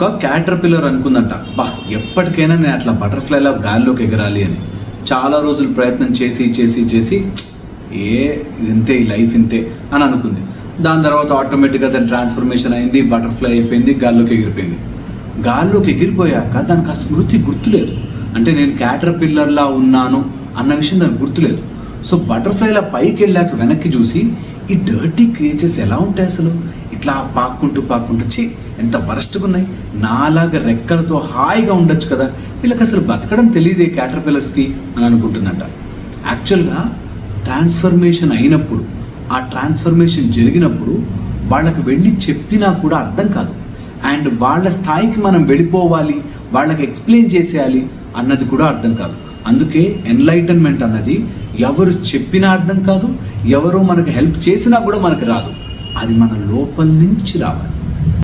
ఒక క్యాటర్పిల్లర్ అనుకుందంట, బా ఎప్పటికైనా నేను అట్లా బటర్ఫ్లైలా గాల్లోకి ఎగరాలి అని. చాలా రోజులు ప్రయత్నం చేసి చేసి చేసి ఇంతే, ఈ లైఫ్ ఇంతే అని అనుకుంది. దాని తర్వాత ఆటోమేటిక్గా దాని ట్రాన్స్ఫర్మేషన్ అయింది, బటర్ఫ్లై అయిపోయింది, గాల్లోకి ఎగిరిపోయింది. గాల్లోకి ఎగిరిపోయాక దానికి ఆ స్మృతి గుర్తులేదు. అంటే నేను క్యాటర్పిల్లర్లా ఉన్నాను అన్న విషయం దానికి గుర్తులేదు. సో బటర్ఫ్లైలా పైకి వెళ్ళాక వెనక్కి చూసి ఈ డర్టీ క్రియేచర్స్ ఎలా ఉంటాయి అసలు, ఇట్లా పాక్కుంటూ ఎంత వరస్ట్గా ఉన్నాయి, నాలాగా రెక్కలతో హాయిగా ఉండొచ్చు కదా, వీళ్ళకి అసలు బతకడం తెలియదే క్యాటర్పిల్లర్స్కి అని అనుకుంటుందంట. యాక్చువల్గా ట్రాన్స్ఫర్మేషన్ అయినప్పుడు, ఆ ట్రాన్స్ఫర్మేషన్ జరిగినప్పుడు వాళ్ళకి వెళ్ళి చెప్పినా కూడా అర్థం కాదు. అండ్ వాళ్ళ స్థాయికి మనం వెళ్ళిపోవాలి, వాళ్ళకి ఎక్స్ప్లెయిన్ చేసేయాలి అన్నది కూడా అర్థం కాదు. అందుకే ఎన్లైటన్మెంట్ అన్నది ఎవరు చెప్పినా అర్థం కాదు, ఎవరో మనకు హెల్ప్ చేసినా కూడా మనకు రాదు. అది మన లోపల నుంచి రావాలి.